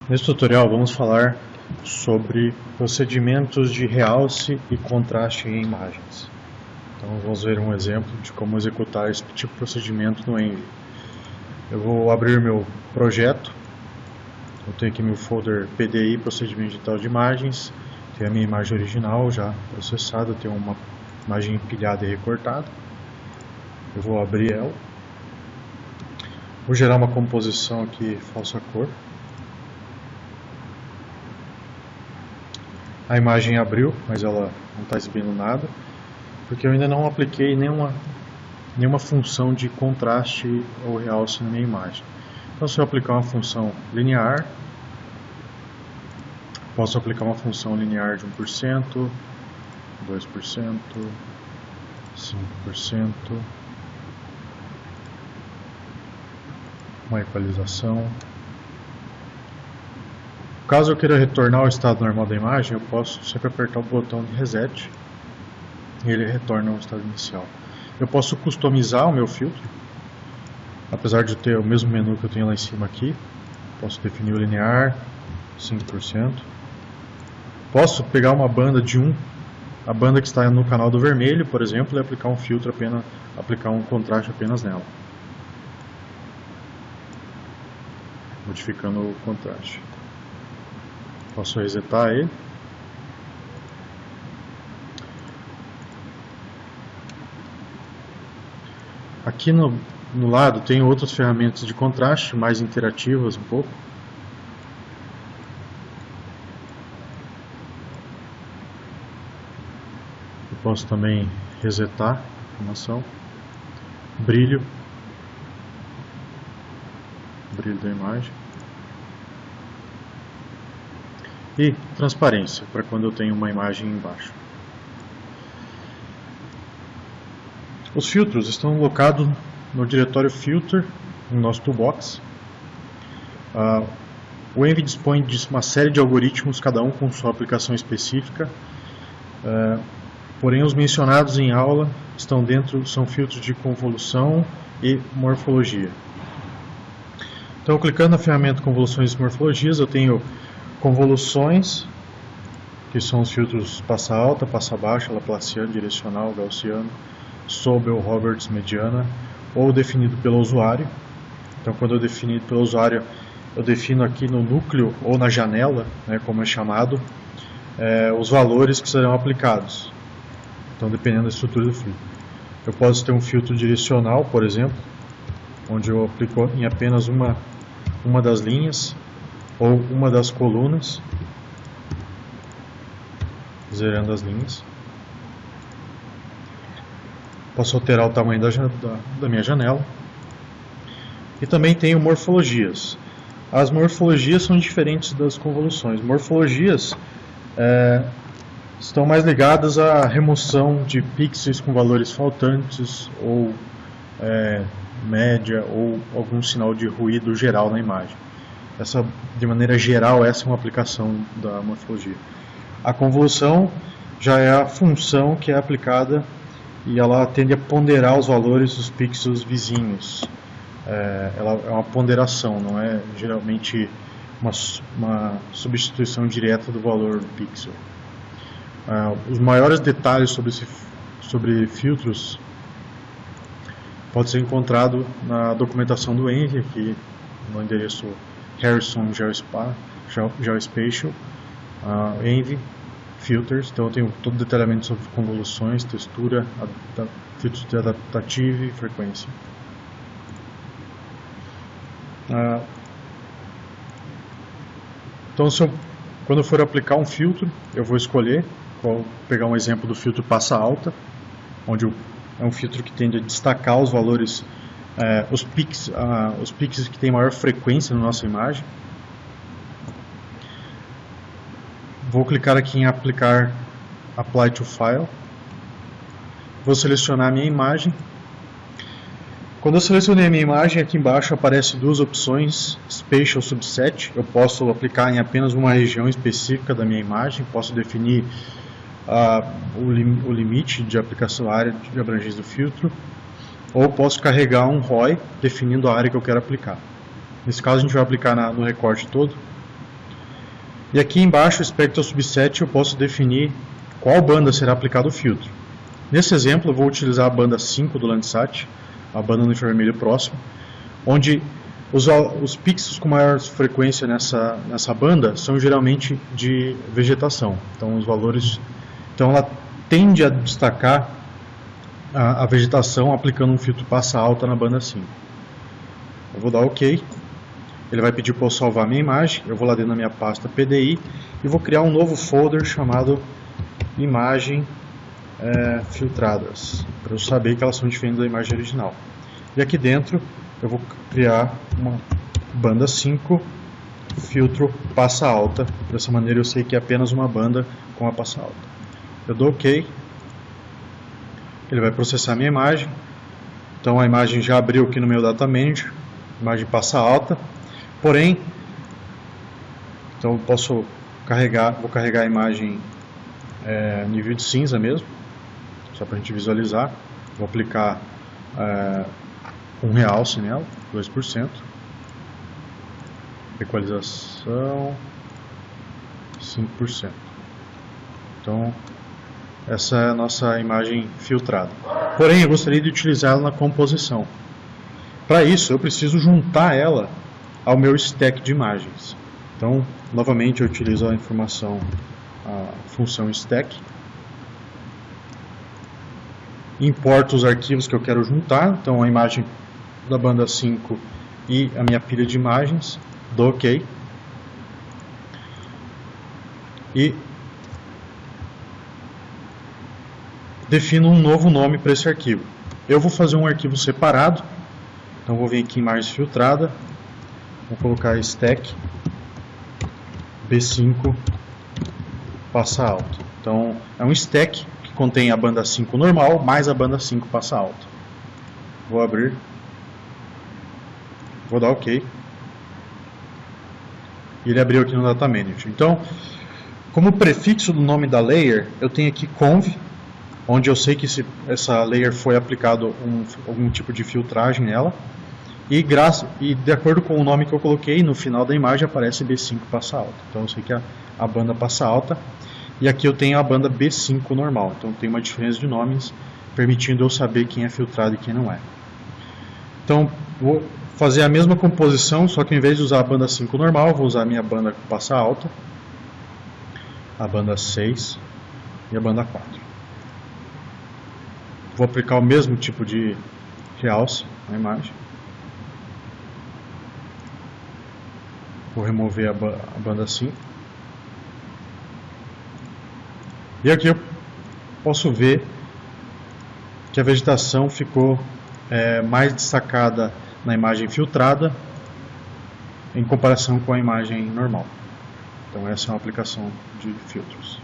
Nesse tutorial vamos falar sobre procedimentos de realce e contraste em imagens. Então vamos ver um exemplo de como executar esse tipo de procedimento no Envy. Eu vou abrir meu projeto, eu tenho aqui meu folder PDI, procedimento digital de imagens, tenho a minha imagem original já processada, tenho uma imagem empilhada e recortada. Eu vou abrir ela, vou gerar uma composição aqui falsa cor. A imagem abriu, mas ela não está exibindo nada, porque eu ainda não apliquei nenhuma função de contraste ou realce na minha imagem. Então, se eu aplicar uma função linear, posso aplicar uma função linear de 1%, 2%, 5%, uma equalização. Caso eu queira retornar ao estado normal da imagem, eu posso sempre apertar o botão de reset e ele retorna ao estado inicial. Eu posso customizar o meu filtro, apesar de ter o mesmo menu que eu tenho lá em cima aqui. Posso definir o linear, 5%. Posso pegar uma banda de 1, a banda que está no canal do vermelho, por exemplo, e aplicar um filtro apenas, aplicar um contraste apenas nela, modificando o contraste. Posso resetar ele. Aqui no lado tem outras ferramentas de contraste, mais interativas um pouco. Eu posso também resetar a informação. Brilho da imagem. E transparência, para quando eu tenho uma imagem embaixo. Os filtros estão locados no diretório Filter, no nosso toolbox. O Envy dispõe de uma série de algoritmos, cada um com sua aplicação específica. Porém, os mencionados em aula estão dentro, são filtros de convolução e morfologia. Então, clicando na ferramenta Convoluções e Morfologias, eu tenho convoluções, que são os filtros passa alta, passa baixa, Laplaciano, direcional, gaussiano, Sobel, Roberts, mediana, ou definido pelo usuário. Então, quando eu defino pelo usuário, eu defino aqui no núcleo ou na janela, né, como é chamado, os valores que serão aplicados. Então, dependendo da estrutura do filtro. Eu posso ter um filtro direcional, por exemplo, onde eu aplico em apenas uma das linhas ou uma das colunas, zerando as linhas. Posso alterar o tamanho da minha janela. E também tenho morfologias. As morfologias são diferentes das convoluções. Morfologias estão mais ligadas à remoção de pixels com valores faltantes ou média ou algum sinal de ruído geral na imagem. De maneira geral, essa é uma aplicação da morfologia. A convolução já é a função que é aplicada e ela tende a ponderar os valores dos pixels vizinhos. Ela é uma ponderação, não é geralmente uma substituição direta do valor do pixel. Os maiores detalhes sobre filtros pode ser encontrado na documentação do Envy, aqui no endereço Harrison Geospatial, Envy, Filters. Então eu tenho todo o detalhamento sobre convoluções, textura, filtros de adaptativa e frequência. Então quando eu for aplicar um filtro, eu vou escolher, vou pegar um exemplo do filtro passa alta, onde é um filtro que tende a destacar os valores, os pixels que têm maior frequência na nossa imagem. Vou clicar aqui em aplicar Apply to File. Vou selecionar a minha imagem. Quando eu selecionei a minha imagem, aqui embaixo aparecem duas opções, Spatial Subset. Eu posso aplicar em apenas uma região específica da minha imagem, posso definir o limite de aplicação, a área de abrangência do filtro, ou posso carregar um ROI definindo a área que eu quero aplicar. Nesse caso a gente vai aplicar no recorte todo. E aqui embaixo, Spectral Subset, eu posso definir qual banda será aplicado o filtro. Nesse exemplo, eu vou utilizar a banda 5 do Landsat, a banda no infravermelho próximo, onde os pixels com maior frequência nessa banda são geralmente de vegetação. Então, os valores, então ela tende a destacar a vegetação aplicando um filtro passa alta na banda 5. Eu vou dar OK. Ele vai pedir para eu salvar minha imagem. Eu vou lá dentro da minha pasta PDI e vou criar um novo folder chamado imagem filtradas, para eu saber que elas são diferentes da imagem original. E aqui dentro eu vou criar uma banda 5 filtro passa alta. Dessa maneira eu sei que é apenas uma banda com a passa alta. Eu dou OK. Ele vai processar minha imagem. Então a imagem já abriu aqui no meu Data Manager. Imagem passa alta. Porém, então eu posso vou carregar a imagem nível de cinza mesmo, só para a gente visualizar. Vou aplicar um realce nela, 2%. Equalização 5%. Então, essa é a nossa imagem filtrada. Porém, eu gostaria de utilizá-la na composição. Para isso, eu preciso juntar ela ao meu stack de imagens. Então, novamente, eu utilizo a função stack. Importo os arquivos que eu quero juntar. Então, a imagem da banda 5 e a minha pilha de imagens. Dou OK. E defino um novo nome para esse arquivo. Eu vou fazer um arquivo separado. Então, vou vir aqui em imagens filtrada. Vou colocar stack B5 passa alta. Então, é um stack que contém a banda 5 normal mais a banda 5 passa alta. Vou abrir. Vou dar OK. E ele abriu aqui no Data Manager. Então, como prefixo do nome da layer, eu tenho aqui conv, onde eu sei que essa layer foi aplicado algum tipo de filtragem nela. E de acordo com o nome que eu coloquei, no final da imagem aparece B5 passa alta. Então eu sei que a banda passa alta. E aqui eu tenho a banda B5 normal. Então tem uma diferença de nomes, permitindo eu saber quem é filtrado e quem não é. Então vou fazer a mesma composição, só que ao invés de usar a banda 5 normal, vou usar a minha banda passa alta, a banda 6 e a banda 4. Vou aplicar o mesmo tipo de realce na imagem. Vou remover a banda 5. E aqui eu posso ver que a vegetação ficou mais destacada na imagem filtrada em comparação com a imagem normal. Então essa é uma aplicação de filtros.